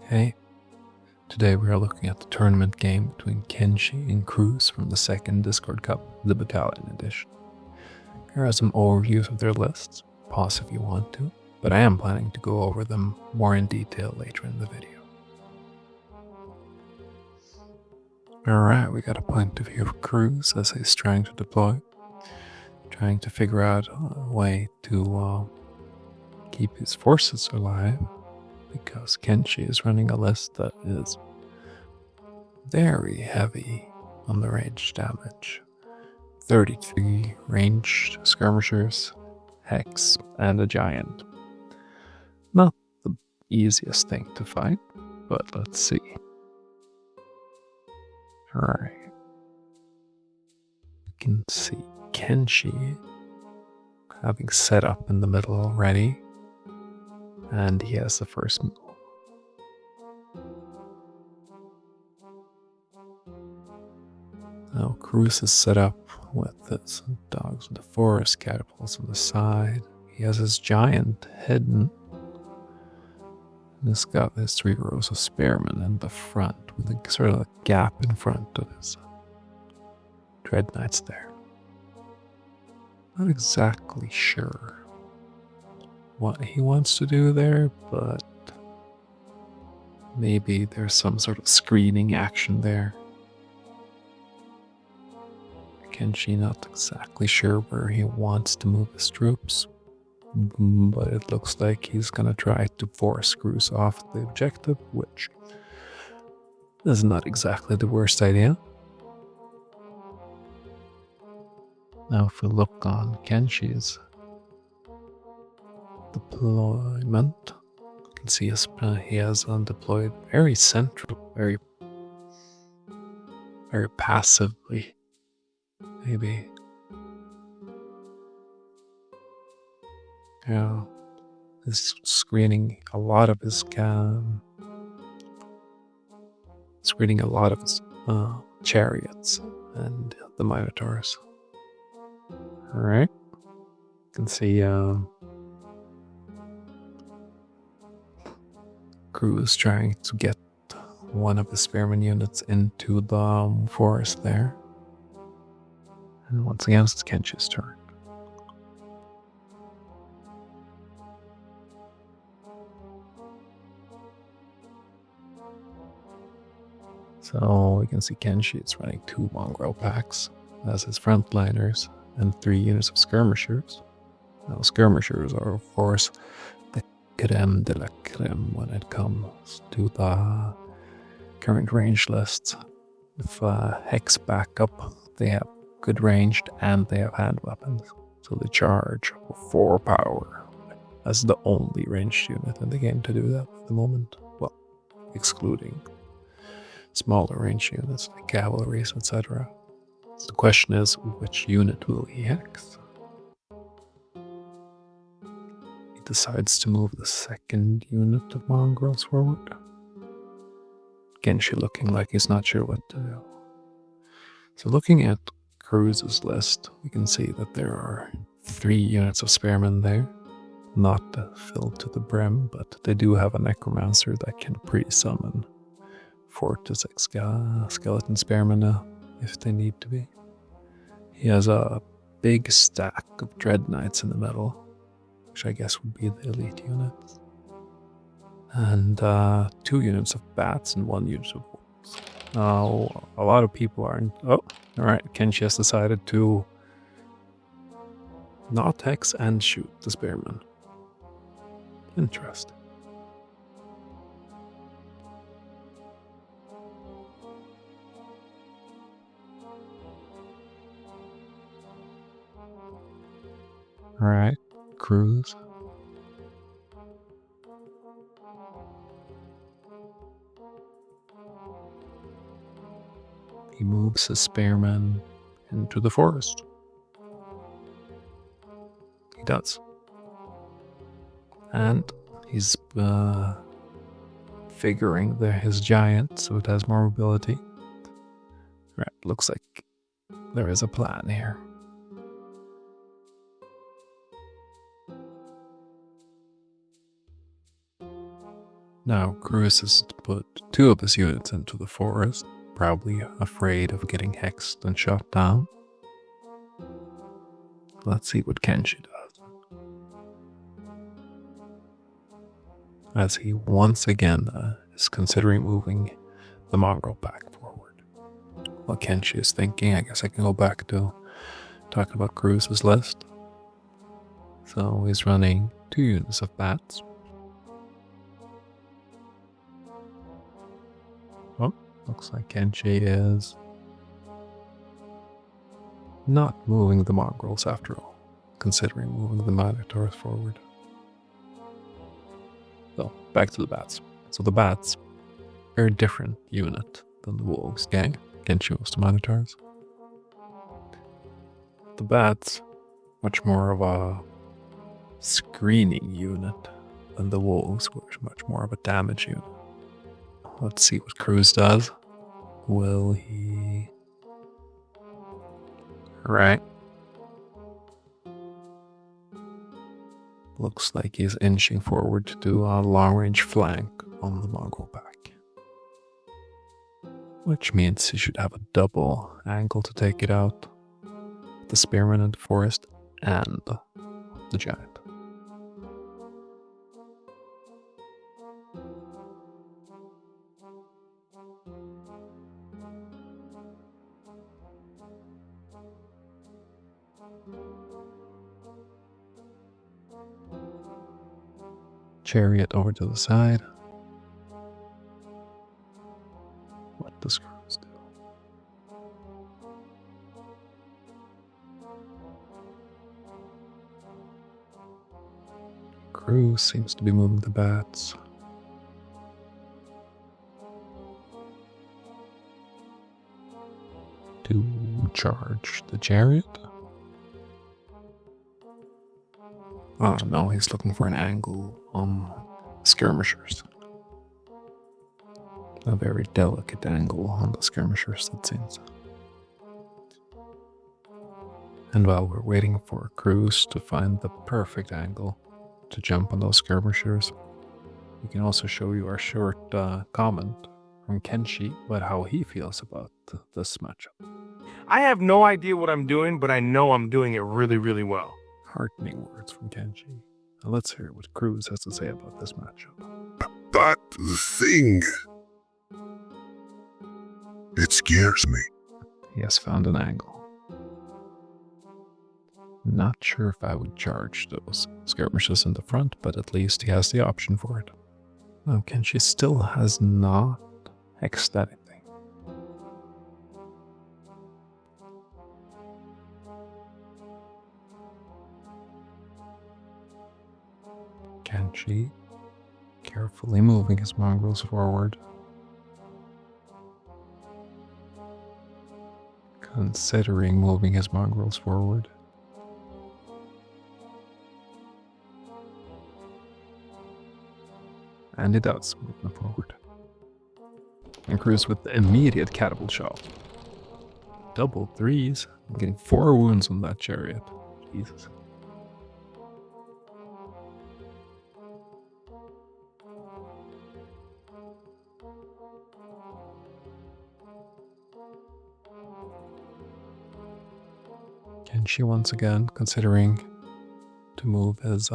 Hey, today we are looking at the tournament game between Kenshi and Cruz from the second Discord Cup, the Battalion Edition. Here are some overviews of their lists, pause if you want to, but I am planning to go over them more in detail later in the video. Alright, we got a point of view of Cruz as he's trying to deploy, trying to figure out a way to keep his forces alive, because Kenshi is running a list that is very heavy on the range damage. 33 ranged skirmishers, hex, and a giant. Not the easiest thing to fight, but let's see. Alright. You can see Kenshi having set up in the middle already, and he has the first move. Now Cruz is set up with his dogs in the forest, catapults on the side. He has his giant hidden. And he's got his 3 rows of spearmen in the front with a sort of a gap in front of his dread knights there. Not exactly sure what he wants to do there, but maybe there's some sort of screening action there. Kenshi not exactly sure where he wants to move his troops, but it looks like he's gonna try to force Cruz off the objective, which is not exactly the worst idea. Now if we look on Kenshi's deployment, you can see he has undeployed very central, very passively. Maybe. Yeah. He's screening a lot of his chariots and the Minotaurs. Alright. You can see Cruz trying to get one of the spearman units into the forest there. And once again, it's Kenshi's turn. So we can see Kenshi is running 2 mongrel packs as his frontliners and 3 units of skirmishers. Now skirmishers are of course the creme de la creme when it comes to the current range lists. With hex backup, they have good ranged and they have hand weapons, so they charge 4 power as the only ranged unit in the game to do that at the moment. Well, excluding smaller ranged units like cavalries, etc. So the question is, which unit will he hex? He decides to move the second unit of mongrels forward. Kenshi looking like he's not sure what to do. So looking at Cruz's list, we can see that there are 3 units of spearmen there, not filled to the brim, but they do have a necromancer that can pre-summon 4 to 6 skeleton spearmen if they need to be. He has a big stack of dread knights in the middle, which I guess would be the elite units, and 2 units of bats and 1 unit of wolves. Now, a lot of people aren't. Oh, alright, Kenshi has decided to not hex and shoot the spearman. Interesting. Alright, Cruz. He moves his spearman into the forest. He does. And he's figuring his giant so it has more mobility. Right, looks like there is a plan here. Now, Cruz has put 2 of his units into the forest, probably afraid of getting hexed and shot down. Let's see what Kenshi does. As he once again is considering moving the mongrel back forward. While Kenshi is thinking, I guess I can go back to talking about Cruz's list. So he's running 2 units of bats. Oh, looks like Kenshi is not moving the mongrels after all, considering moving the minotaurs forward. So, back to the bats. So the bats are a different unit than the wolves gang. Kenshi was the minotaurs. The bats, much more of a screening unit than the wolves, which much more of a damage unit. Let's see what Cruz does. Will he... Right. Looks like he's inching forward to do a long-range flank on the mongrel back. Which means he should have a double angle to take it out. The spearman in the forest and the giant. Chariot over to the side. What does Cruz do? Cruz seems to be moving the bats. To charge the chariot? Oh no, he's looking for an angle on skirmishers. A very delicate angle on the skirmishers, it seems. And while we're waiting for Cruz to find the perfect angle to jump on those skirmishers, we can also show you our short comment from Kenshi about how he feels about this matchup. I have no idea what I'm doing, but I know I'm doing it really, really well. Heartening words from Kenshi. Now let's hear what Cruz has to say about this matchup. But the thing, it scares me. He has found an angle. Not sure if I would charge those skirmishes in the front, but at least he has the option for it. Now, Kenshi still has not hexed anything. Kenshi carefully moving his mongrels forward. Considering moving his mongrels forward. And he does move them forward. And Cruz with the immediate catapult shot. Double threes. I'm getting 4 wounds on that chariot. Jesus. Kenshi once again considering to move his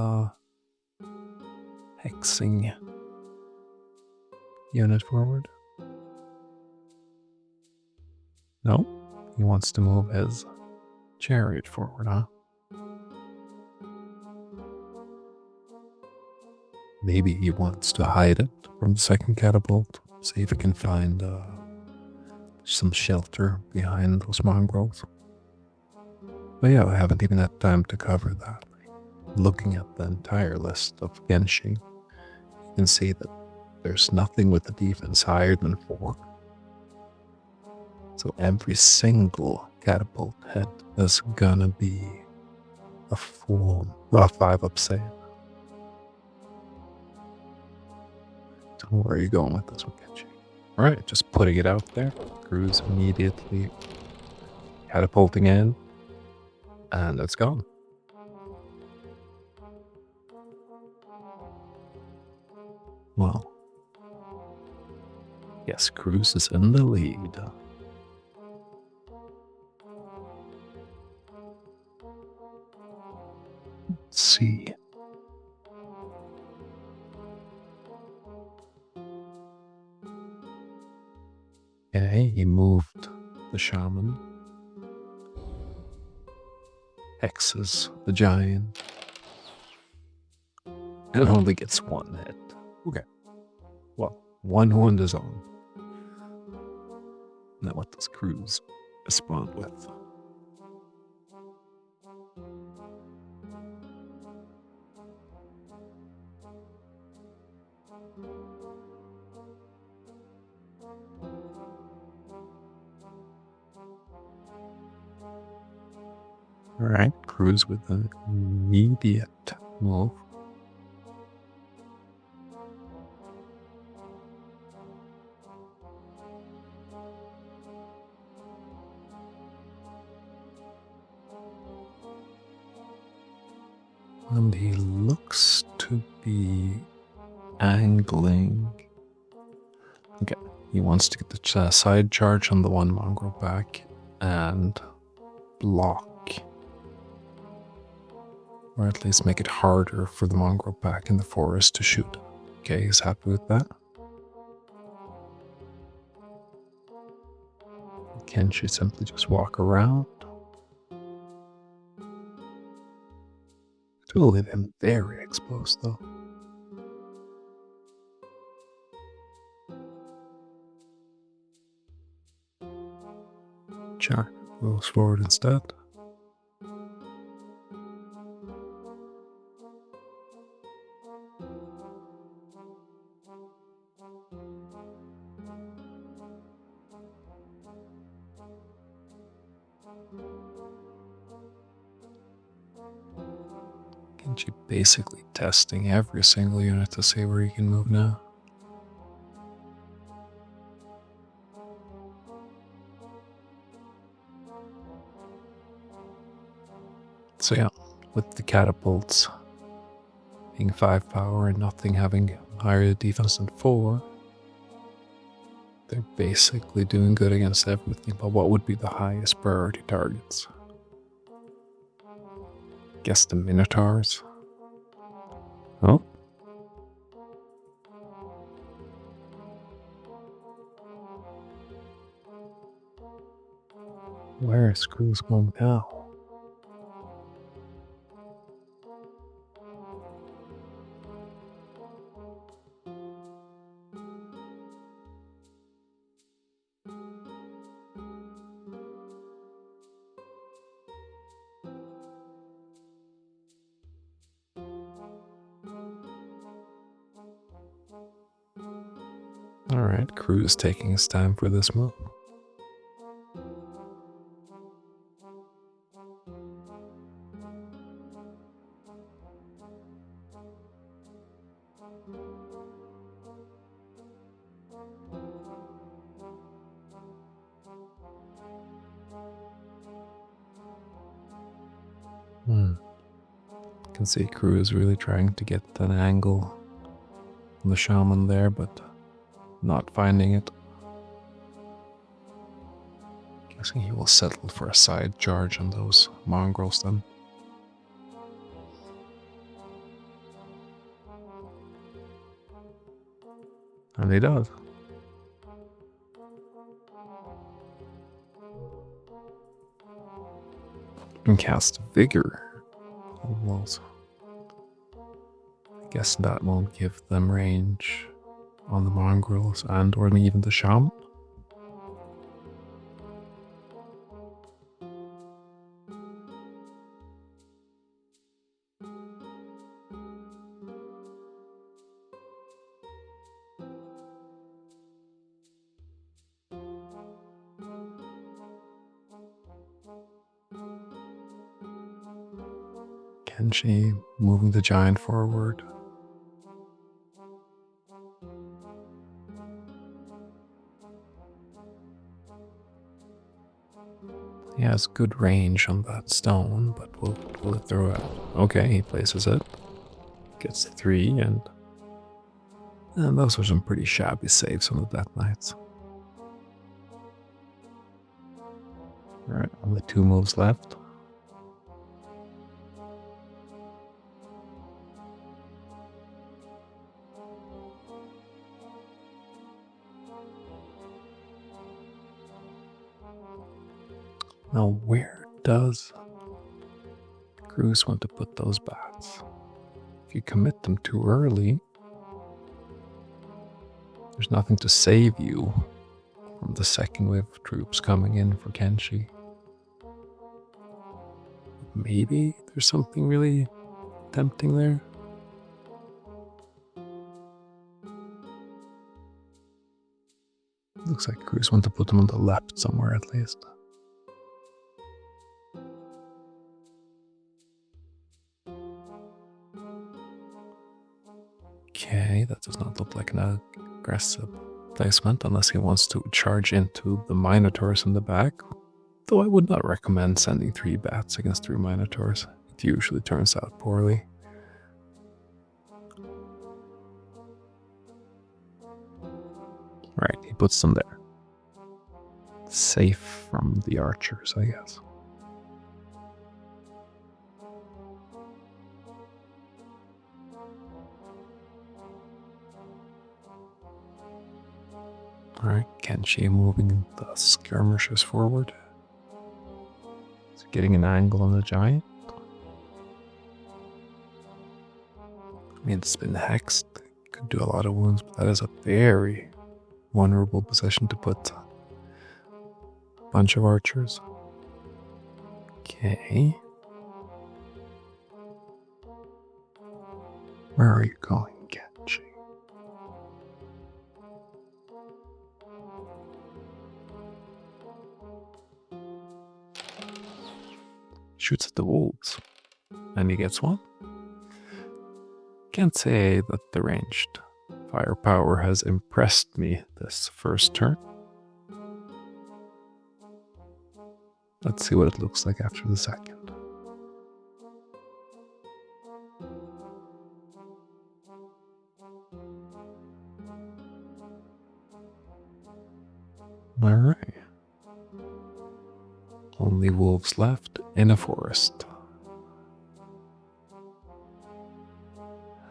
hexing unit forward. No, he wants to move his chariot forward, huh? Maybe he wants to hide it from the second catapult, see if he can find some shelter behind those mongrels. But yeah, I haven't even had time to cover that. Looking at the entire list of Kenshi, you can see that there's nothing with the defense higher than 4. So every single catapult head is gonna be a 5-up save. Don't know where you're going with this one, Kenshi. Alright, just putting it out there. Cruz immediately catapulting in. And it's gone. Well, Yes, Cruz is in the lead. Let's see. Okay, he moved the shaman. Hexes the giant. And only gets one hit. Okay. Well, one wound is on. Now what does Cruz respond with? Alright, Cruz with an immediate move. And he looks to be angling. Okay, he wants to get the side charge on the one mongrel back and block. Or at least make it harder for the mongrel back in the forest to shoot. Okay, he's happy with that. Kenshi simply just walk around. It will leave him very exposed though. Char moves forward instead. Kenshi basically testing every single unit to see where he can move now. So yeah, with the catapults being 5 power and nothing having higher defense than 4, they're basically doing good against everything, but what would be the highest priority targets? Guess the Minotaurs? Oh? Where is Cruz going now? Alright, Cruz taking his time for this move. Can see Cruz really trying to get an angle on the shaman there, but not finding it. Guessing he will settle for a side charge on those mongrels then. And he does. And cast Vigor. Almost. I guess that won't give them range on the mongrels and or even the shaman. Kenshi moving the giant forward. He has good range on that stone, but will it throw out? Okay, he places it. Gets 3 and And those were some pretty shabby saves on the Death Knights. Alright, only 2 moves left. Now, where does Cruz want to put those bats? If you commit them too early, there's nothing to save you from the second wave of troops coming in for Kenshi. Maybe there's something really tempting there. Looks like Cruz want to put them on the left somewhere at least. Okay, that does not look like an aggressive placement unless he wants to charge into the Minotaurs in the back. Though I would not recommend sending 3 bats against 3 Minotaurs. It usually turns out poorly. Right, he puts them there. Safe from the archers, I guess. Alright, Kenshi moving the skirmishers forward. Is he getting an angle on the giant? I mean, it's been hexed. Could do a lot of wounds, but that is a very vulnerable position to put a bunch of archers. Okay. Where are you going, Kenshi? Shoots at the wolves. And he gets one. Can't say that the ranged firepower has impressed me this first turn. Let's see what it looks like after the second. Alright. Only wolves left in a forest.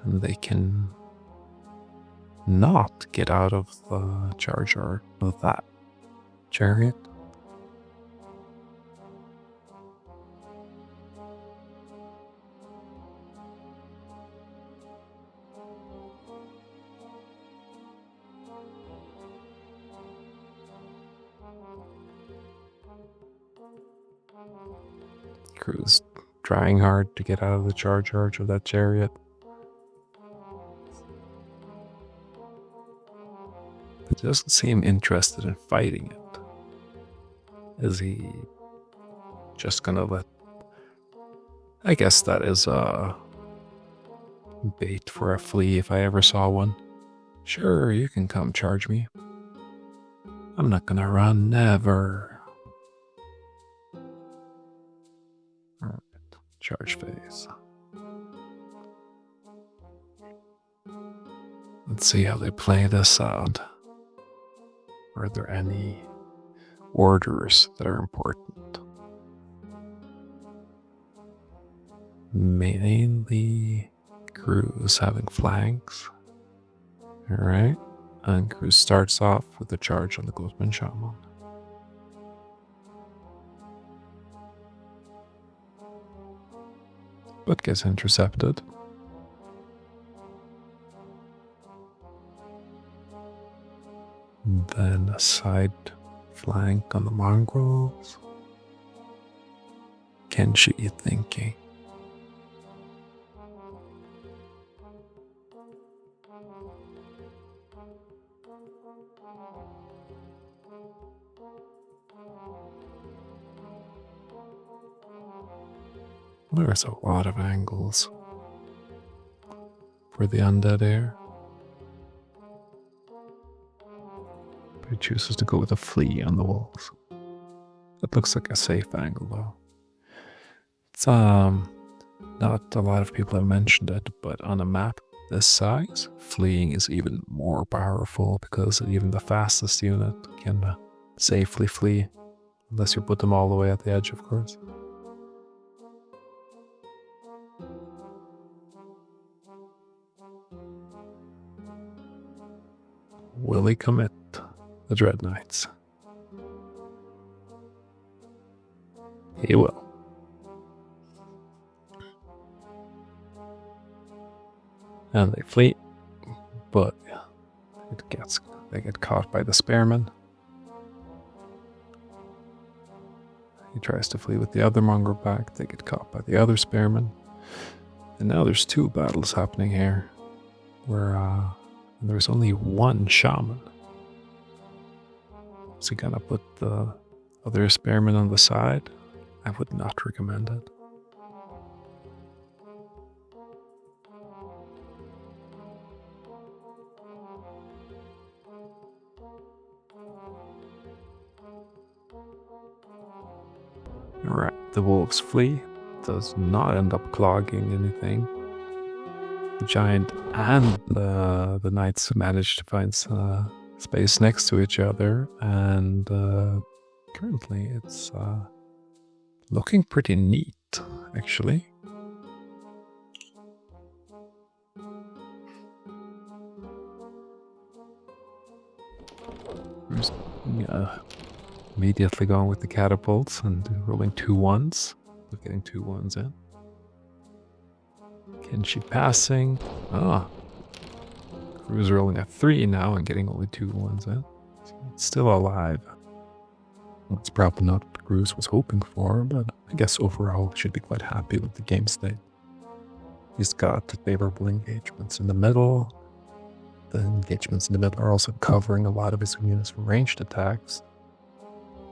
And they can not get out of the charge of that chariot. Cruz trying hard to get out of the charge of that chariot. But doesn't seem interested in fighting it. Is he just gonna let... I guess that is a bait for a flea if I ever saw one. Sure, you can come charge me. I'm not gonna run, never. Alright, charge phase. Let's see how they play this out. Are there any orders that are important? Mainly Cruz having flanks. Alright. And Cruz starts off with a charge on the Goatmen Shaman. But gets intercepted. Then a side flank on the mongrels. Kenshi, you thinking? There's a lot of angles for the undead heir. But he chooses to go with a flea on the walls. That looks like a safe angle though. It's not a lot of people have mentioned it, but on a map this size, fleeing is even more powerful because even the fastest unit can safely flee. Unless you put them all the way at the edge, of course. Will he commit the Dread Knights? He will. And they flee, but they get caught by the spearmen. He tries to flee with the other mongrel pack, they get caught by the other spearmen. And now there's 2 battles happening here, where there's only 1 shaman. Is he gonna put the other spearmen on the side? I would not recommend it. Alright, the wolves flee. Does not end up clogging anything. The giant and the knights manage to find space next to each other, and currently it's looking pretty neat, actually. Immediately going with the catapults and rolling 2 1s. We're getting 2 1s in. Kenshi passing. Cruz rolling a 3 now and getting only 2 1s in. So it's still alive. That's probably not what Cruz was hoping for, but I guess overall should be quite happy with the game state. He's got favorable engagements in the middle. The engagements in the middle are also covering a lot of his units from ranged attacks.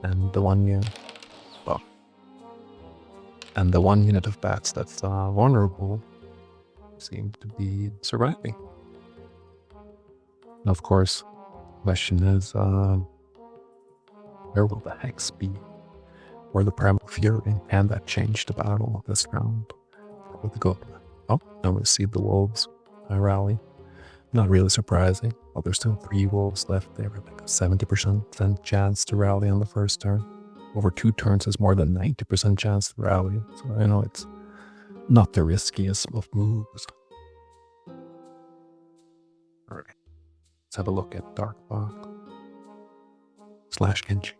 And the one unit of bats that's vulnerable seem to be surviving. And of course, the question is, where will the Hex be? Or the Primal Fury? Can that change the battle this round? For the Goatmen? Oh, now we see the wolves rally. Not really surprising. Well, there's still 3 wolves left. They have like a 70% chance to rally on the first turn. Over 2 turns is more than 90% chance to rally. So I know it's not the riskiest of moves. Alright. Let's have a look at Darkbot / Kenshi.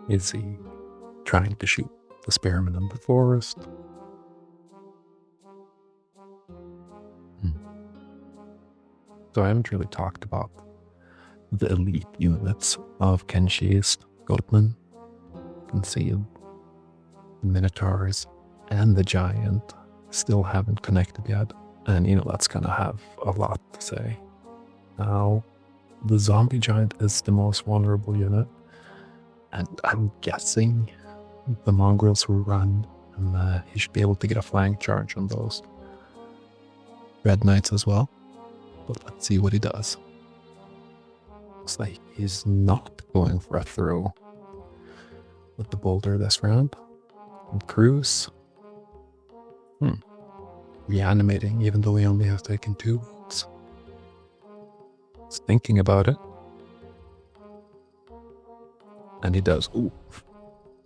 Is he trying to shoot the spearmen in the forest? So I haven't really talked about the elite units of Kenshi's Goatmen. You can see the Minotaurs and the Giant still haven't connected yet. And that's gonna have a lot to say. Now, the Zombie Giant is the most vulnerable unit. And I'm guessing the mongrels will run, and he should be able to get a flank charge on those Red Knights as well. But let's see what he does. Looks like he's not going for a throw with the boulder this round. And Cruz. Reanimating, even though he only has taken 2 wounds. He's thinking about it. And he does. Ooh.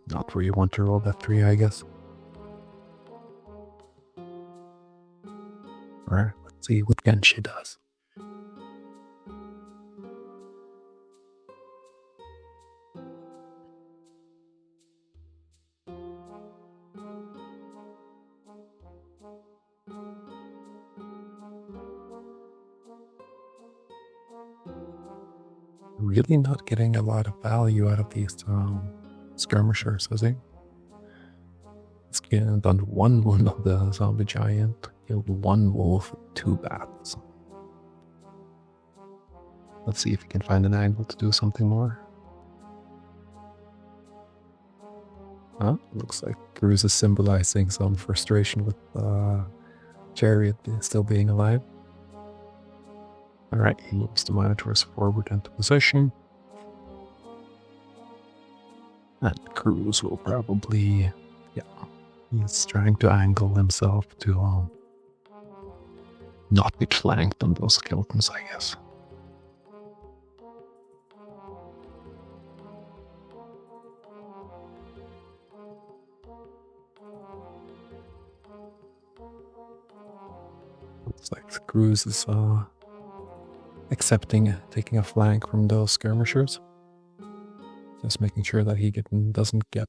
Not where you want to roll that 3, I guess. Alright, let's see what Kenshi does. Really not getting a lot of value out of these skirmishers, is he? He's done 1 wound of the Zombie Giant, killed 1 wolf with 2 bats. Let's see if he can find an angle to do something more. Looks like Cruz is symbolizing some frustration with Chariot still being alive. Alright, he moves the Minotaurs forward into position. And Cruz will probably, he's trying to angle himself to not be flanked on those skeletons, I guess. Looks like Cruz is taking a flank from those skirmishers. Just making sure that he doesn't get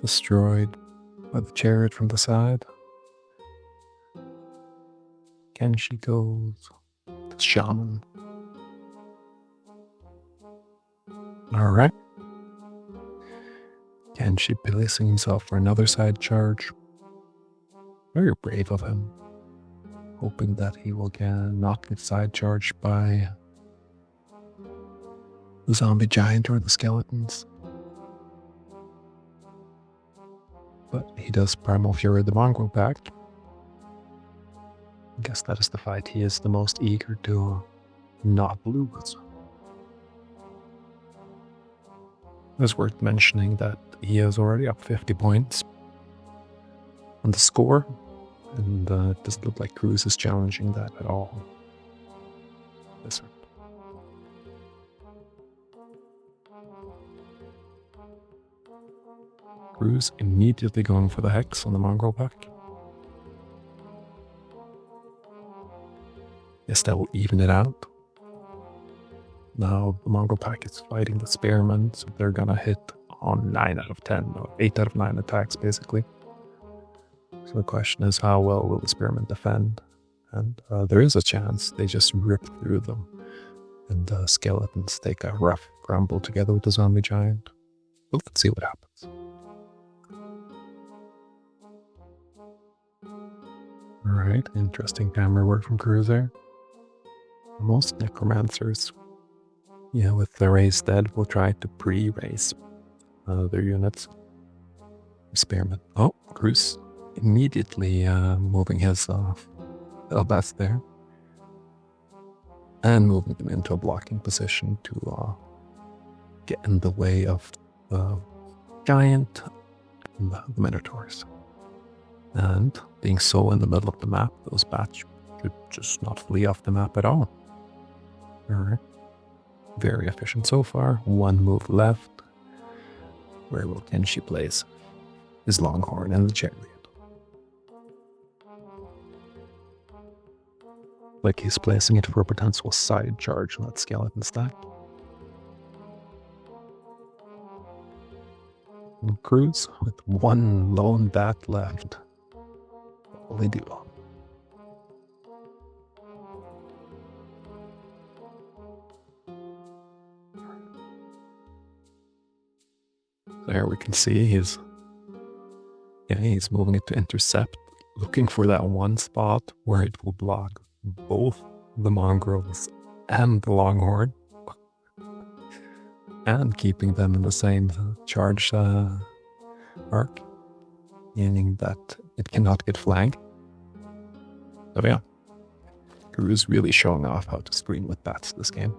destroyed by the chariot from the side. Kenshi goes to Shaman. Alright. Kenshi placing himself for another side charge. Very brave of him. Hoping that he will not get side charged by the zombie giant or the skeletons. But he does Primal Fury the mongrel back. I guess that is the fight he is the most eager to not lose. It's worth mentioning that he is already up 50 points on the score, and it doesn't look like Cruz is challenging that at all. This one. Cruz immediately going for the hex on the mongrel pack. Yes, that will even it out. Now the mongrel pack is fighting the spearmen, so they're gonna hit on 9 out of 10, or 8 out of 9 attacks basically. So the question is, how well will the spearmen defend? And there is a chance they just rip through them, and the skeletons take a rough grumble together with the zombie giant. But let's see what happens. Alright, interesting camera work from Cruz there. Most necromancers, with the raise dead, will try to pre-raise their units. Spearmen. Oh, Cruz immediately moving his Elbeth there. And moving them into a blocking position to get in the way of the giant and the minotaurs. And being so in the middle of the map, those bats should just not flee off the map at all. Alright. Very efficient so far. One move left. Where will Kenshi place his longhorn and the chariot? Like he's placing it for a potential side charge on that skeleton stack. And Cruz with one lone bat left. What will he do? There we can see he's moving it to intercept, looking for that one spot where it will block both the mongrels and the longhorn, and keeping them in the same charge arc, meaning that it cannot get flanked. So yeah, Cruz really showing off how to scream with bats this game.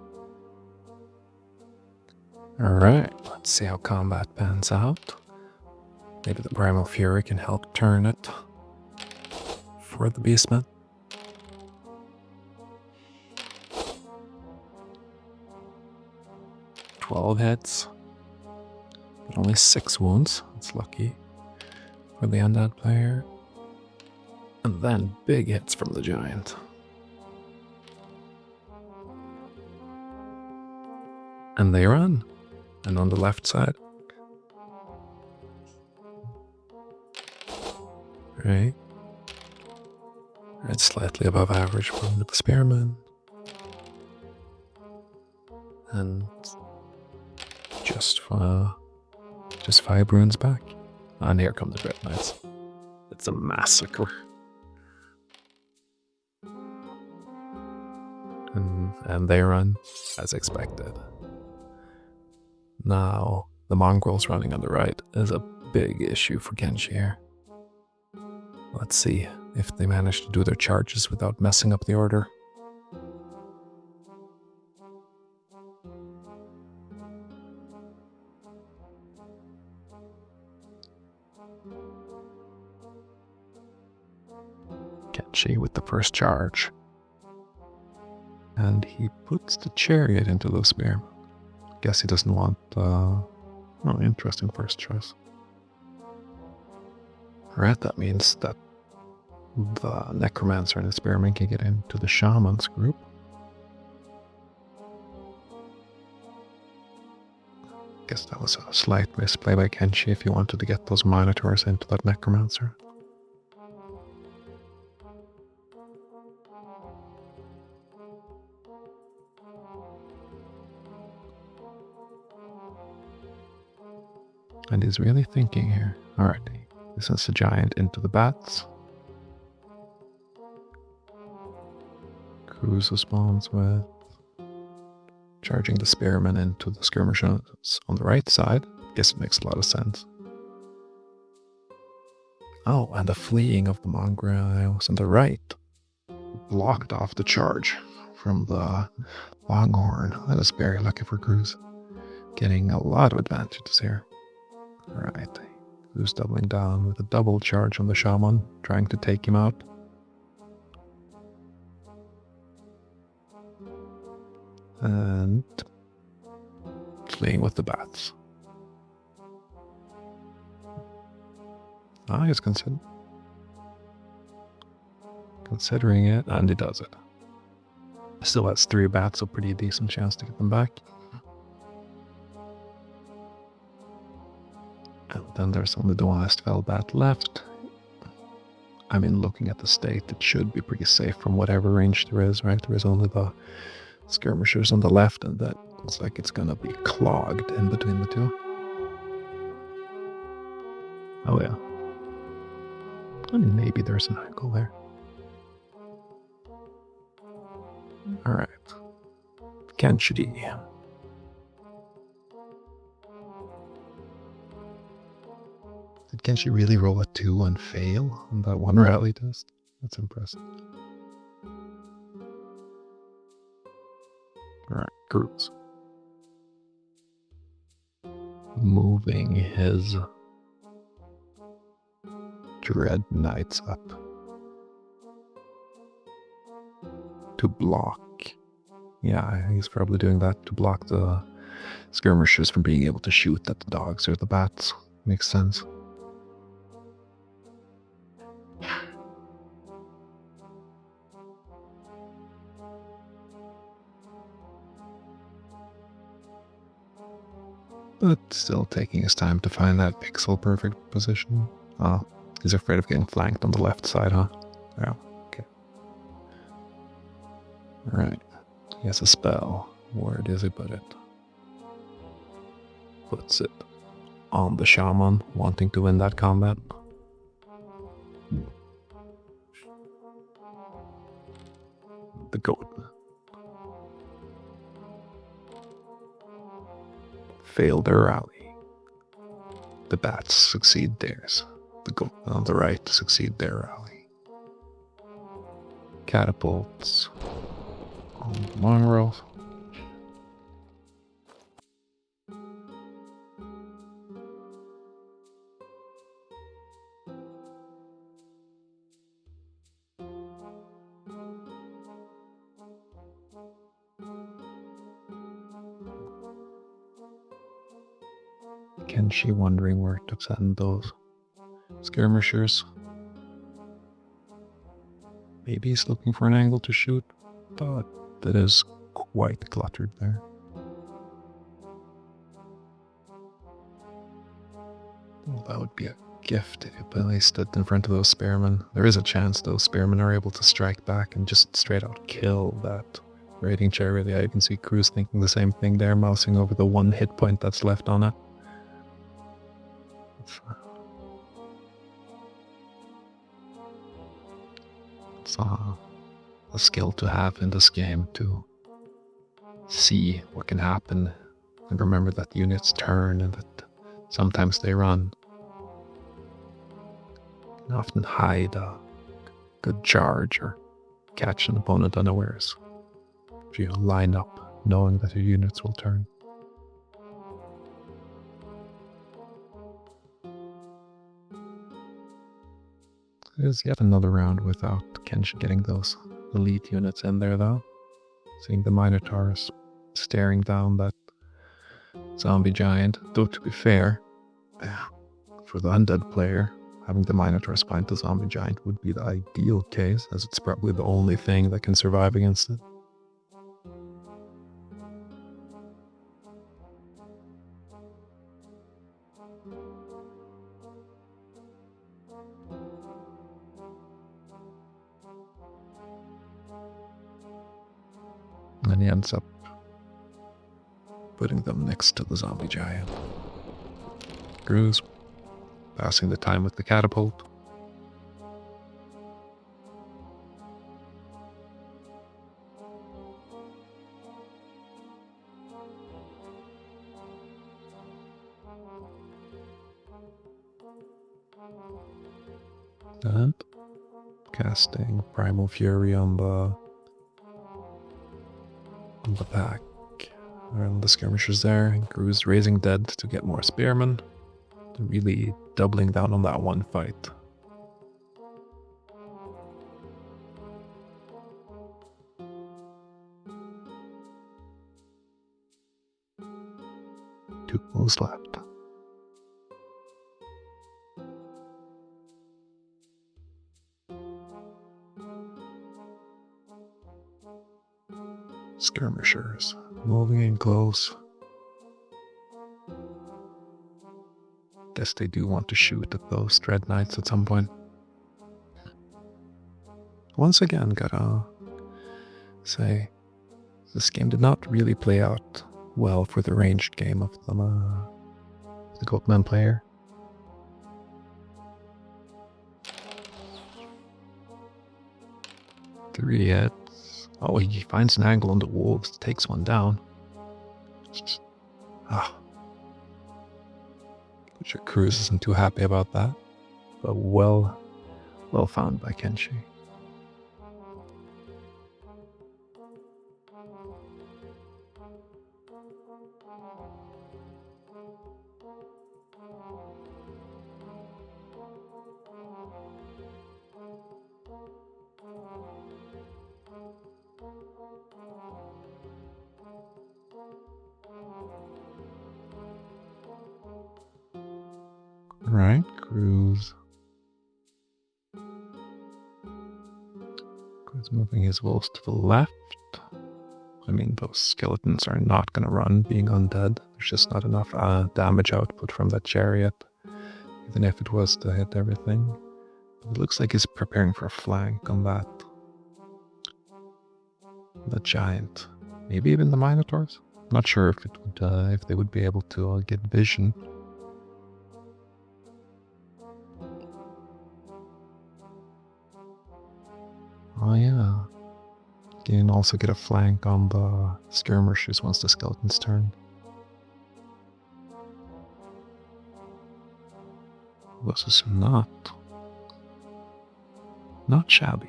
Alright, let's see how combat pans out. Maybe the Primal Fury can help turn it for the Beastmen. "12 hits, but only 6 wounds. That's lucky for the undead player. And then big hits from the giant. And they run. And on the left side, right, it's slightly above average from the spearmen, and just 5 runes back. And here come the Dread Knights. It's a massacre. And they run as expected. Now, the mongrels running on the right is a big issue for Kenshi here. Let's see if they manage to do their charges without messing up the order. Kenshi with the first charge. And he puts the chariot into the spearman. Guess he doesn't want interesting first choice. Alright, that means that the necromancer and the spearman can get into the shaman's group. Guess that was a slight misplay by Kenshi if he wanted to get those minotaurs into that necromancer. And he's really thinking here. Alright, he sends the giant into the bats. Cruz responds with charging the spearmen into the skirmishers on the right side. Guess it makes a lot of sense. Oh, and the fleeing of the mongrels on the right blocked off the charge from the longhorn. That is very lucky for Cruz. Getting a lot of advantages here. Alright, Cruz doubling down with a double charge on the shaman, trying to take him out. And fleeing with the bats. He's considering it, and he does it. Still has 3 bats, so pretty decent chance to get them back. And then there's only the one SOVL bat left. I mean, looking at the state, it should be pretty safe from whatever range there is, right? There is only the skirmishers on the left, and that looks like it's gonna be clogged in between the two. Oh yeah. I mean, maybe there's an angle there. Alright. Kenshi. Did Kenshi really roll a 2 and fail on that one rally test? That's impressive. Alright, Cruz. Moving his Dread Knights up to block. Yeah, he's probably doing that to block the skirmishers from being able to shoot at the dogs or the bats. Makes sense. But still taking his time to find that pixel perfect position. He's afraid of getting flanked on the left side, huh? Yeah, okay. Alright. He has a spell. Where does he put it? Puts it on the shaman, wanting to win that combat. The Goatmen. Fail their rally. The bats succeed theirs. The Goatmen on the right succeed their rally. Catapults on the mongrels. Kenshi wondering where to send those skirmishers. Maybe he's looking for an angle to shoot, but it is quite cluttered there. Well, that would be a gift if you placed it in front of those spearmen. There is a chance those spearmen are able to strike back and just straight out kill that raiding chariot. Yeah, you can see Cruz thinking the same thing there, mousing over the 1 hit point that's left on it. It's a skill to have in this game, to see what can happen and remember that units turn and that sometimes they run. You can often hide a good charge or catch an opponent unawares if you line up knowing that your units will turn. There's yet another round without Kenshi getting those elite units in there though. seeing the Minotaurs staring down that zombie giant. Though to be fair, for the undead player, having the Minotaurs find the zombie giant would be the ideal case, as it's probably the only thing that can survive against it. And he ends up putting them next to the zombie giant. Cruz, passing the time with the catapult. And casting Primal Fury on the back, around the skirmishers there, and Cruz raising dead to get more spearmen, really doubling down on that one fight. Two moves left. Skirmishers moving in close. Guess they do want to shoot at those Dread Knights at some point. Once again, gotta say, this game did not really play out well for the ranged game of the Goatmen player. Three hits. Oh, he finds an angle on the wolves, takes one down. I'm sure Cruz isn't too happy about that, but well found by Kenshi. Right, Cruz moving his wolves to the left. I mean, those skeletons are not going to run, being undead. There's just not enough damage output from that chariot, even if it was to hit everything. But it looks like he's preparing for a flank on that. The giant. Maybe even the Minotaurs? Not sure if it would, if they would be able to get vision. Oh yeah. You can also get a flank on the skirmishers once the skeletons turn. This is not shabby.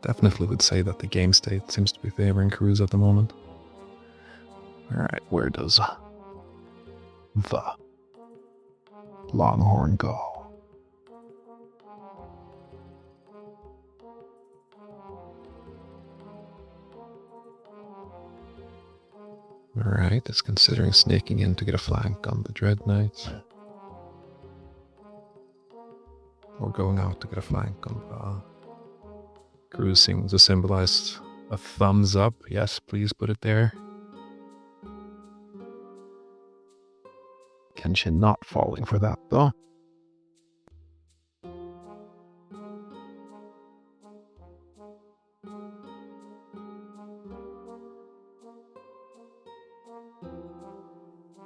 Definitely would say that the game state seems to be favoring Cruz at the moment. Alright, where does the Longhorn go? Alright, it's considering sneaking in to get a flank on the Dread Knights. Or going out to get a flank on the Cruz, seems to symbolize a thumbs up. Yes, please put it there. Kenshi not falling for that though.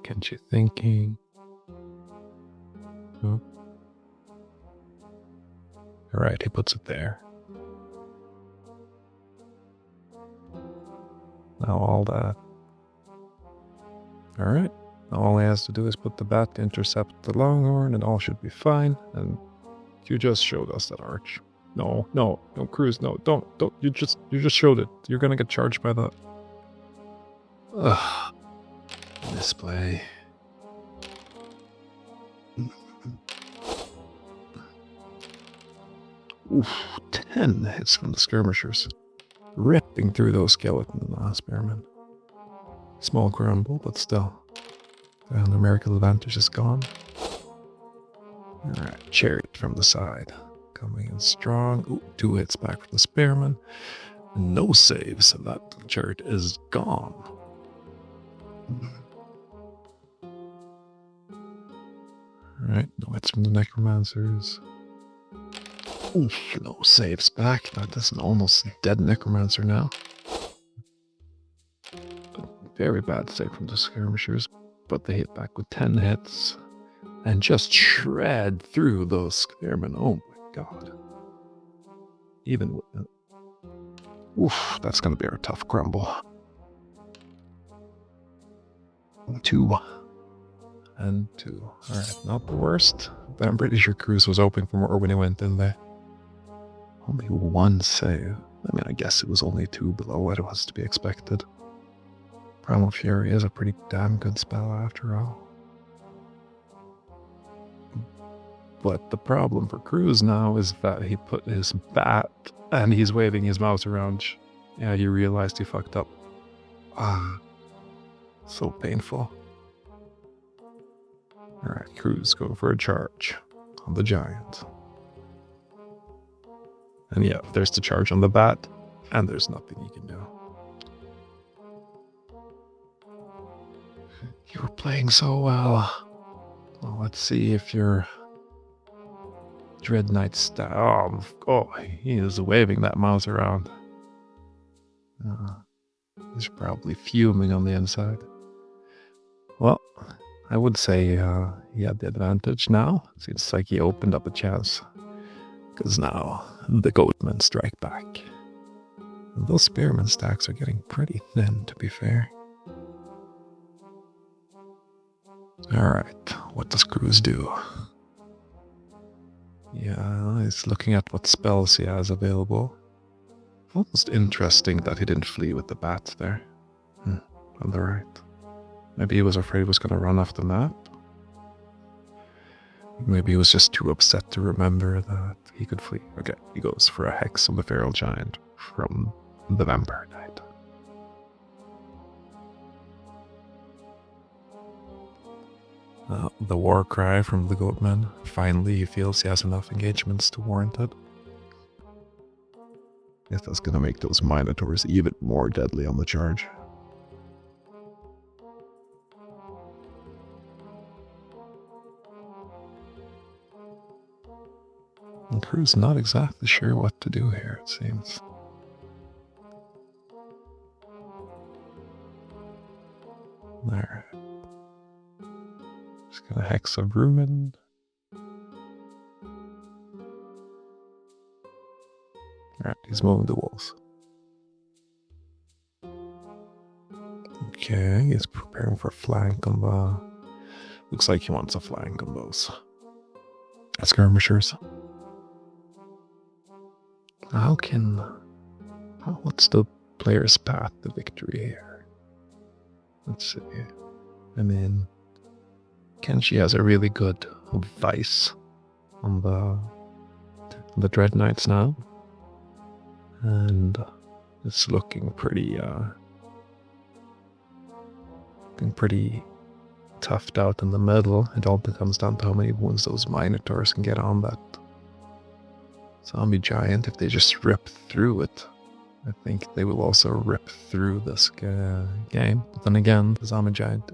Kenshi thinking. Oh. Alright, he puts it there. Now all that. Alright. All he has to do is put the bat to intercept the Longhorn and all should be fine. And you just showed us that arch. No, Cruz, no, don't. You just showed it. You're gonna get charged by the... Ugh. Display. Oof, 10 hits from the skirmishers. ripping through those skeleton spearmen. Small grumble, but still. The numerical advantage is gone. Alright, Chariot from the side. Coming in strong. Ooh, 2 hits back from the spearman. No saves, so that Chariot is gone. Alright, no hits from the necromancers. Oof, no saves back. That is an almost dead necromancer now. Very bad save from the skirmishers, but they hit back with 10 hits and just shred through those spearmen. Oh my god. Even with... Oof, that's going to be a tough crumble. 2. And 2. Alright, not the worst. But I'm pretty sure Cruz was hoping for more when he went in there. Only 1 save. I mean, I guess it was only 2 below what it was to be expected. Primal Fury is a pretty damn good spell after all. But the problem for Cruz now is that he put his bat and he's waving his mouse around. Yeah, he realized he fucked up. Ah, so painful. Alright, Cruz, go for a charge on the giant. And yeah, there's the charge on the bat, and there's nothing you can do. You were playing so well. Well, let's see if your Dread Knight oh, he is waving that mouse around. He's probably fuming on the inside. Well, I would say he had the advantage now. Seems like he opened up a chance. Because now the Goatmen strike back. Those spearman stacks are getting pretty thin, to be fair. Alright, what does Cruz do? Yeah, he's looking at what spells he has available. Almost interesting that he didn't flee with the bat there. On the right. Maybe he was afraid he was going to run off the map. Maybe he was just too upset to remember that he could flee. Okay, he goes for a hex on the feral giant from the vampire knight. The war cry from the Goatmen. Finally, he feels he has enough engagements to warrant it. Guess that's gonna make those Minotaurs even more deadly on the charge. And Cruz not exactly sure what to do here, it seems. There. Just gonna hex a ruin. Alright, he's moving the walls. Okay, he's preparing for a flank on the... Looks like he wants a flank on those skirmishers. What's the player's path to victory here? Let's see. I mean, Kenshi has a really good vice on the Dread Knights now. And it's looking pretty toughed out in the middle. It all comes down to how many wounds those Minotaurs can get on that zombie giant. If they just rip through it, I think they will also rip through this game. But then again, the zombie giant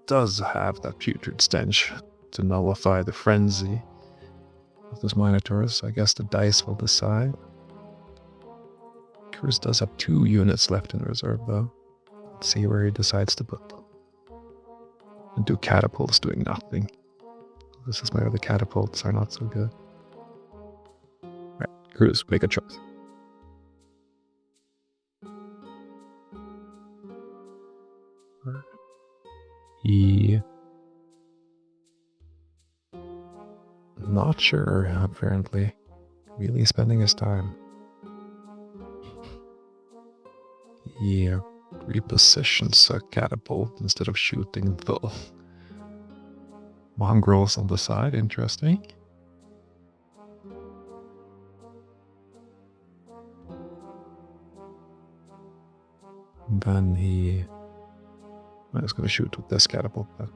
does have that putrid stench to nullify the frenzy of those Minotaurs. I guess the dice will decide. Cruz does have 2 units left in reserve, though. Let's see where he decides to put them. And do catapults doing nothing. This is where the catapults are not so good. Right, Cruz, make a choice. He... Not sure, apparently. Really spending his time. He repositions a catapult instead of shooting the mongrels on the side. Interesting. And then I was going to shoot with this catapult. But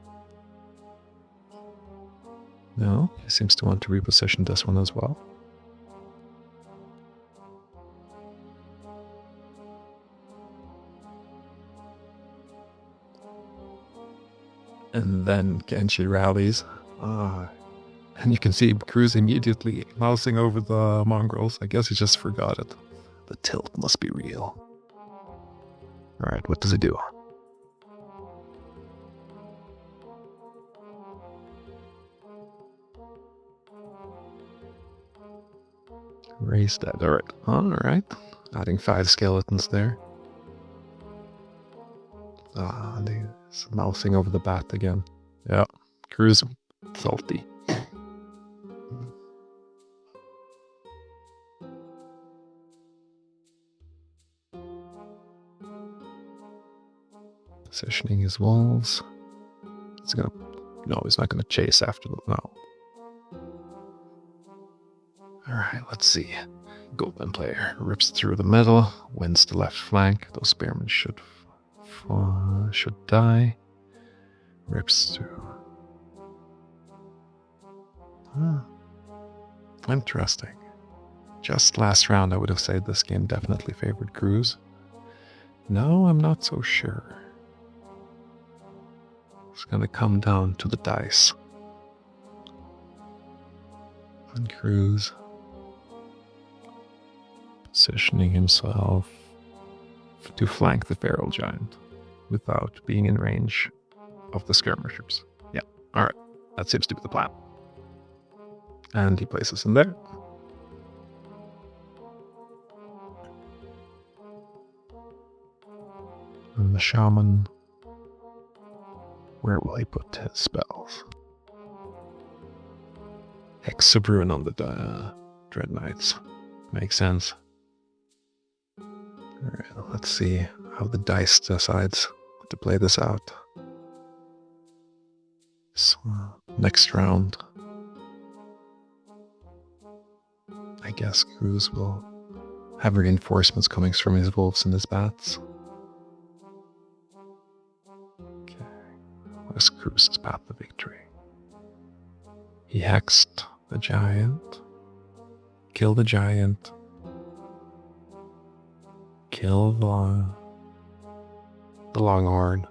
no, he seems to want to reposition this one as well. And then Kenshi rallies. And you can see Cruz immediately mousing over the mongrels. I guess he just forgot it. The tilt must be real. Alright, what does he do? Raise that. Alright. Adding 5 skeletons there. And he's mousing over the bat again. Yeah, Cruz salty. Positioning his wolves. He's not gonna chase after them. No. Alright, let's see. Goatman player rips through the middle, wins the left flank. Those spearmen should die. Rips through. Interesting. Just last round I would have said this game definitely favored Cruz. No, I'm not so sure. It's gonna come down to the dice. And Cruz positioning himself to flank the feral giant without being in range of the skirmishers. Yeah, alright. That seems to be the plan. And he places him there. And the shaman, where will he put his spells? Hexabrune on the Dread Knights. Makes sense. Alright, let's see how the dice decides to play this out. So, next round, I guess Cruz will have reinforcements coming from his wolves and his bats. Okay, what is Cruz's path to victory? He hexed the giant, killed the giant, kill the longhorn.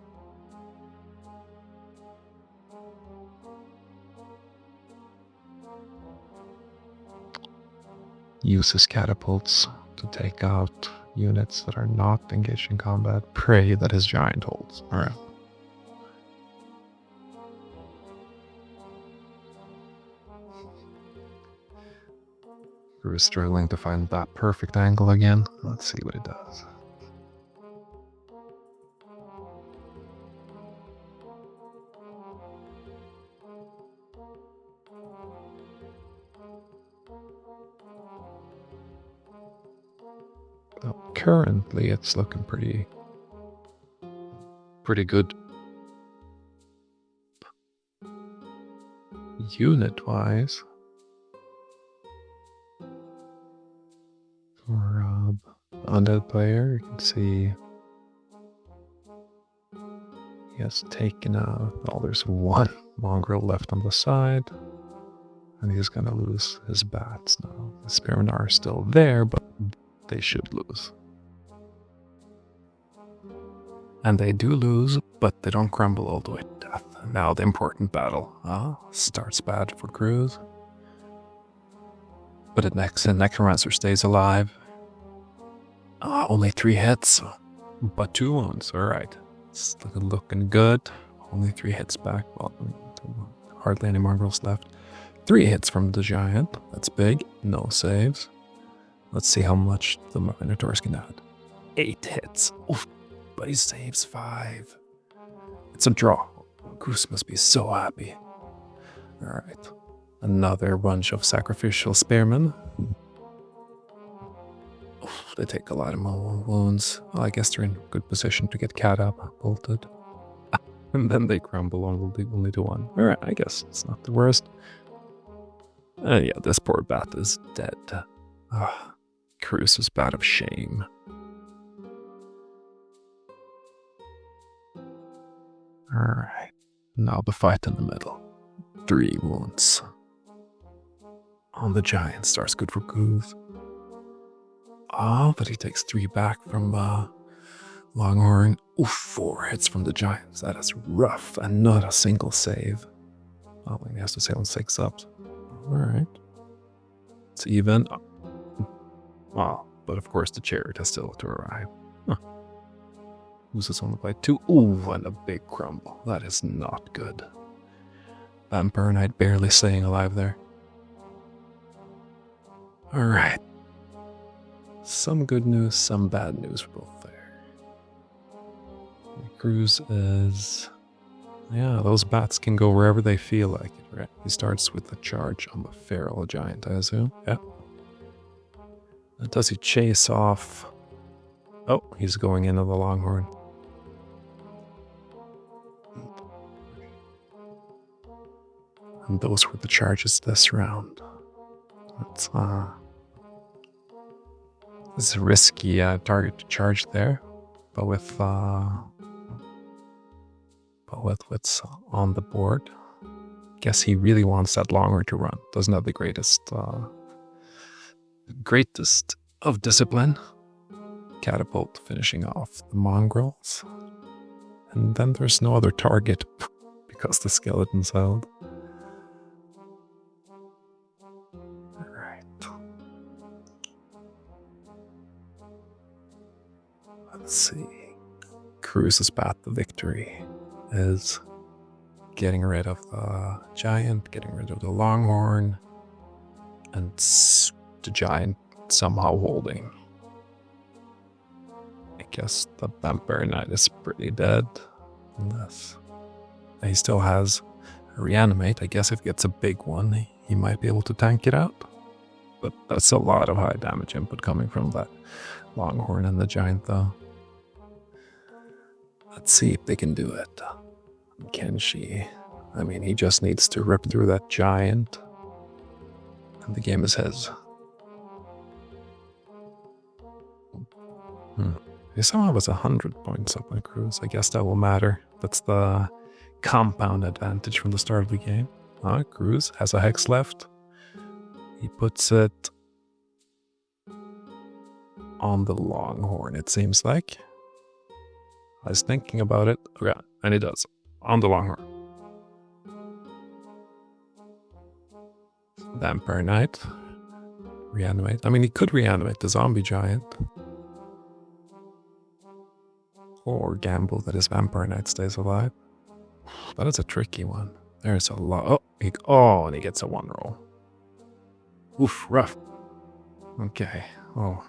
Uses catapults to take out units that are not engaged in combat. Prey that his giant holds. Alright. We're struggling to find that perfect angle again. Let's see what it does. Currently, it's looking pretty good. Unit-wise, for undead player, you can see he has taken out. Oh, there's one mongrel left on the side, and he's gonna lose his bats now. The spearmen are still there, but they should lose. And they do lose, but they don't crumble all the way to death. Now the important battle starts bad for Cruz. But the Necromancer stays alive. Only 3 hits, but 2 wounds. Alright. It's looking good. Only 3 hits back. Well, hardly any mongrels left. 3 hits from the giant. That's big. No saves. Let's see how much the Minotaurs can add. 8 hits. Oof. But he saves 5. It's a draw. Cruz must be so happy. Alright. Another bunch of sacrificial spearmen. Oof, they take a lot of more wounds. Well, I guess they're in good position to get catapulted. And then they crumble only to 1. Alright, I guess it's not the worst. Yeah, this poor bat is dead. Cruz is bat of shame. Alright. Now the fight in the middle. 3 wounds. On the giant. Starts good for Cruz. Oh, but he takes 3 back from Longhorn. Oof, 4 hits from the giants. That is rough. And not a single save. Oh, he has to save on 6 ups. Alright. It's even. Oh, but of course the chariot has still to arrive. Huh. Loses only by 2. Ooh, and a big crumble. That is not good. Vampire Knight barely staying alive there. Alright. Some good news, some bad news for both there. Cruz is... Yeah, those bats can go wherever they feel like it, right? He starts with a charge on the feral giant, I assume. Yeah. Does he chase off... Oh, he's going into the Longhorn. And those were the charges this round. This is a risky target to charge there, but with what's on the board, guess he really wants that Longhorn to run. Doesn't have the greatest of discipline. Catapult finishing off the mongrels, and then there's no other target because the skeleton's held. Let's see. Cruz's path to victory is getting rid of the giant, getting rid of the Longhorn, and the giant somehow holding. I guess the Vampire Knight is pretty dead. Unless he still has a reanimate. I guess if he gets a big one, he might be able to tank it out. But that's a lot of high damage input coming from that Longhorn and the giant, though. Let's see if they can do it. Kenshi. I mean, he just needs to rip through that giant. And the game is his. He somehow was 100 points up on Cruz. I guess that will matter. That's the compound advantage from the start of the game. Cruz has a hex left. He puts it on the Longhorn, it seems like. I was thinking about it. Yeah, and he does. On the Longhorn. Vampire Knight. Reanimate. I mean, he could reanimate the zombie giant. Or gamble that his Vampire Knight stays alive. That is a tricky one. There's a lot. And he gets a 1 roll. Oof, rough. Okay. Oh.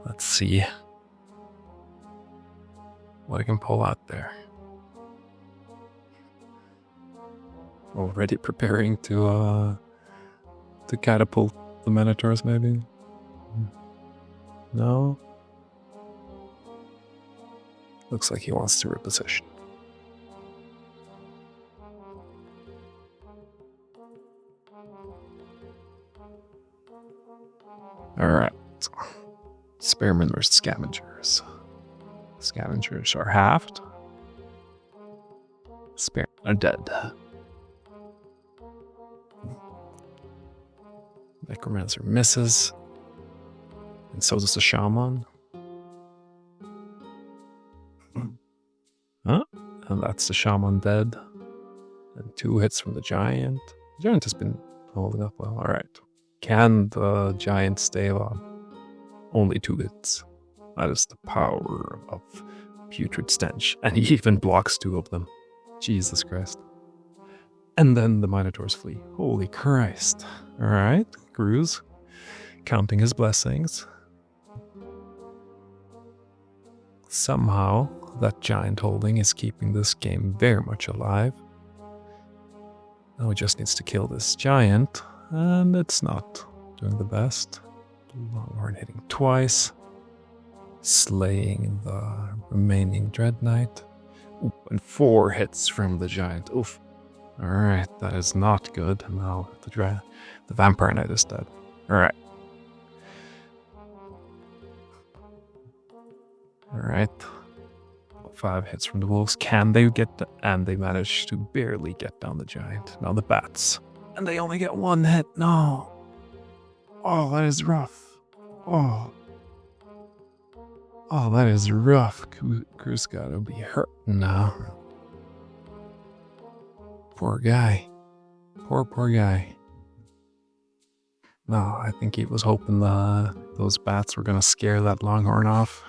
Let's see what I can pull out there. Already preparing to catapult the Minotaurs, maybe? No? Looks like he wants to reposition. Alright. Spearmen versus Scavengers. Scavengers are halved. Spearmen are dead. Necromancer misses. And so does the Shaman. And that's the Shaman dead. And 2 hits from the Giant. The Giant has been holding up well. Alright. Can the Giant stay alive? Only 2 hits. That is the power of Putrid Stench. And he even blocks 2 of them. Jesus Christ. And then the Minotaurs flee. Holy Christ. Alright. Cruz. Counting his blessings. Somehow, that giant holding is keeping this game very much alive. Now he just needs to kill this giant, and it's not doing the best. Longhorn hitting twice, slaying the remaining Dread Knight. Ooh, and 4 hits from the giant. Oof. Alright, that is not good. Now the Vampire Knight is dead. Alright. Alright. 5 hits from the wolves. Can they get and they manage to barely get down the giant. Now the bats. And they only get 1 hit. No. Oh, that is rough. Oh, that is rough. Cruz gotta be hurt now. Poor guy. Poor guy. No, I think he was hoping those bats were gonna scare that longhorn off.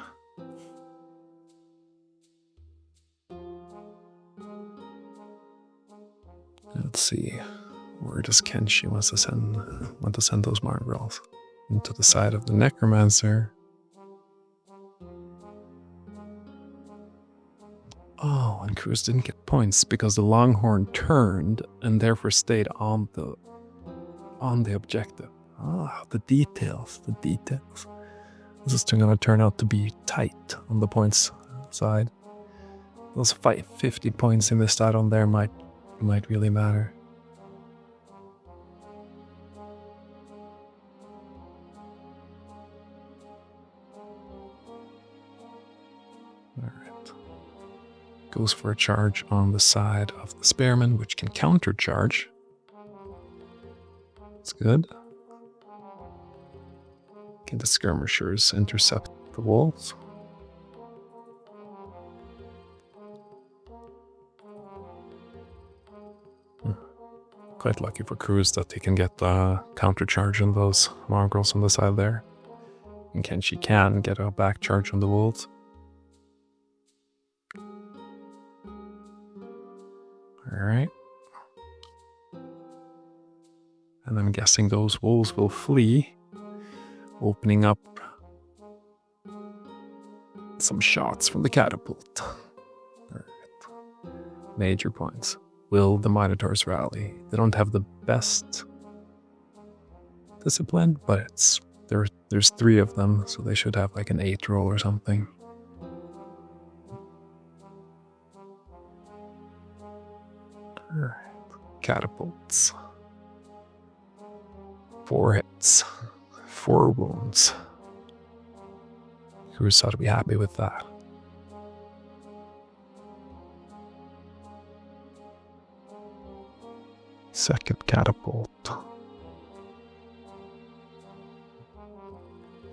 Let's see. Where does Kenshi want to send those mongrels? Into the side of the necromancer. Oh, and Cruz didn't get points because the longhorn turned and therefore stayed on the objective. Ah, the details. This is going to turn out to be tight on the points side. Those 50 points in this side on there might really matter. Alright. Goes for a charge on the side of the spearman, which can countercharge. That's good. Can the skirmishers intercept the wolves? Quite lucky for Cruz that he can get the countercharge on those mongrels on the side there. And Kenshi can get a back charge on the wolves. Alright. And I'm guessing those wolves will flee, opening up some shots from the catapult. Alright. Major points. Will the Minotaurs rally? They don't have the best discipline, but there's 3 of them, so they should have like an 8 roll or something. Alright. Catapults. 4 hits. 4 wounds. Cruz ought to be happy with that. Second catapult.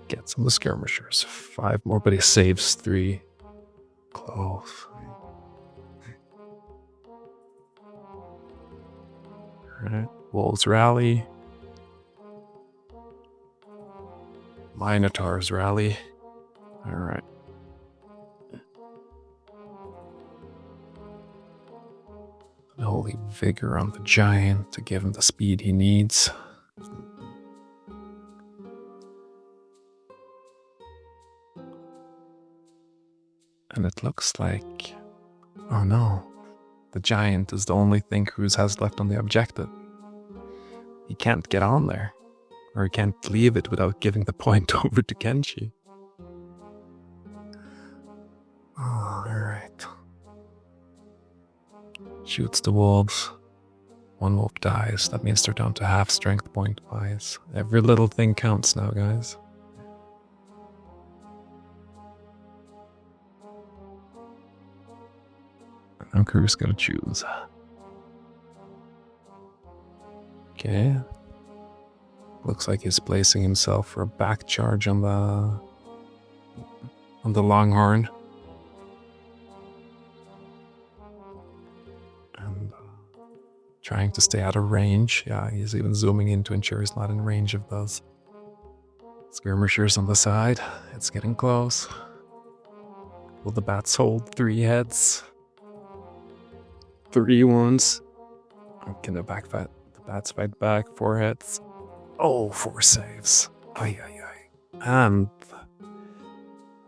Gets on the skirmishers. 5 more, but he saves 3. Close. Alright. Wolves rally. Minotaurs rally. Alright. Holy vigor on the giant to give him the speed he needs. And it looks like... Oh no. The giant is the only thing Cruz has left on the objective. He can't get on there. Or he can't leave it without giving the point over to Kenshi. Oh, alright. Shoots the wolves. 1 wolf dies. That means they're down to half strength point wise. Every little thing counts now, guys. Now Cruz gotta choose. Okay. Looks like he's placing himself for a back charge on the longhorn. And trying to stay out of range. Yeah, he's even zooming in to ensure he's not in range of those skirmishers on the side. It's getting close. Will the bats hold 3 heads? 3 wounds. Can the bats fight back? 4 hits. Oh, 4 saves. Ay. And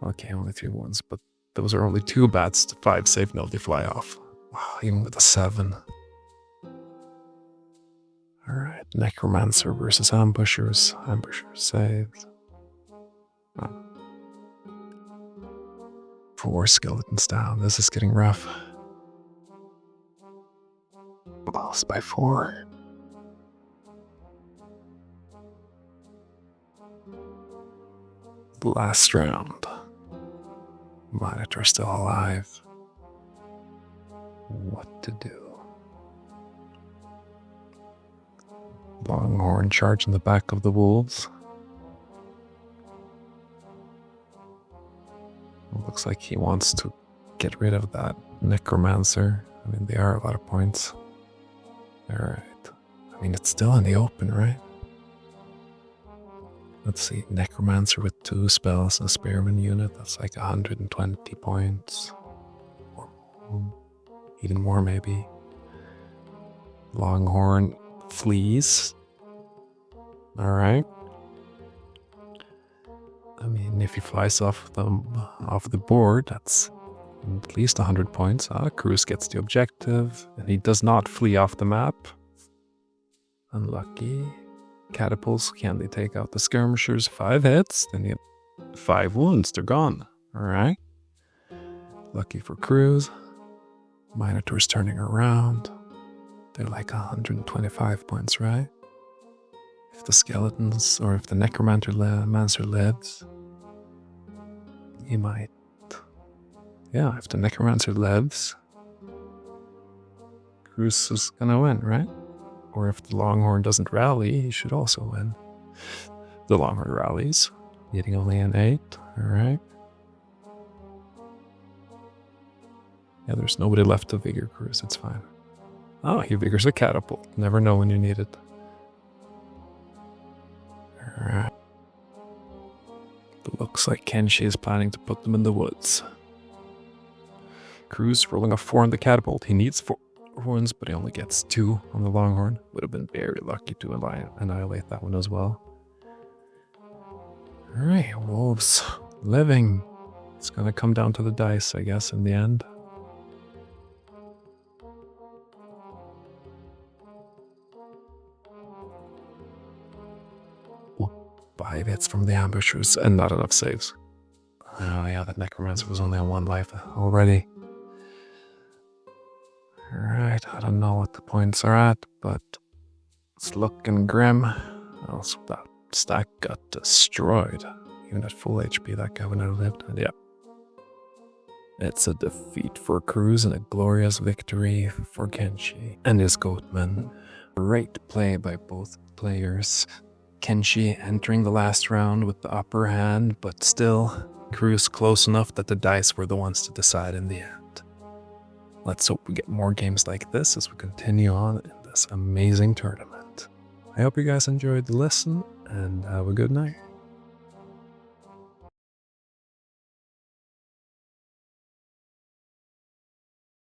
okay, only 3 wounds, but those are only 2 bats. 5 save, no, they fly off. Wow, even with a 7. Alright, Necromancer versus Ambushers. Ambushers saves. Oh. 4 skeletons down. This is getting rough. Lost by 4. Last round. Minotaur still alive. what to do. Longhorn charging the back of the wolves. It looks like he wants to get rid of that necromancer. I mean, they are a lot of points. Alright. I mean, it's still in the open, right? Let's see. Necromancer with 2 spells and a spearman unit. That's like 120 points. Or more. Even more, maybe. Longhorn flees. Alright. I mean, if he flies off the board, that's at least 100 points. Cruz gets the objective, and he does not flee off the map. Unlucky. Catapults, can they take out the skirmishers? 5 hits, then you have 5 wounds, they're gone. Alright. Lucky for Cruz. Minotaur's turning around. They're like 125 points, right? If the skeletons, or if the necromancer lives, he might. Yeah, if the necromancer lives, Cruz is gonna win, right? Or if the Longhorn doesn't rally, he should also win. The Longhorn rallies, getting only an 8, alright. Yeah, there's nobody left to vigor Cruz, it's fine. Oh, he vigors a catapult. Never know when you need it. Alright. Looks like Kenshi is planning to put them in the woods. Cruz rolling a 4 on the catapult. He needs 4 wounds, but he only gets 2 on the Longhorn. Would have been very lucky to annihilate that one as well. Alright, wolves living. It's gonna come down to the dice, I guess, in the end. Ooh, 5 hits from the ambushers and not enough saves. Oh yeah, that necromancer was only on 1 life already. Alright, I don't know what the points are at, but it's looking grim. Also, that stack got destroyed. Even at full HP, that guy would not have lived. And yeah. It's a defeat for Cruz and a glorious victory for Kenshi and his Goatmen. Great play by both players. Kenshi entering the last round with the upper hand, but still, Cruz close enough that the dice were the ones to decide in the end. Let's hope we get more games like this as we continue on in this amazing tournament. I hope you guys enjoyed the lesson, and have a good night.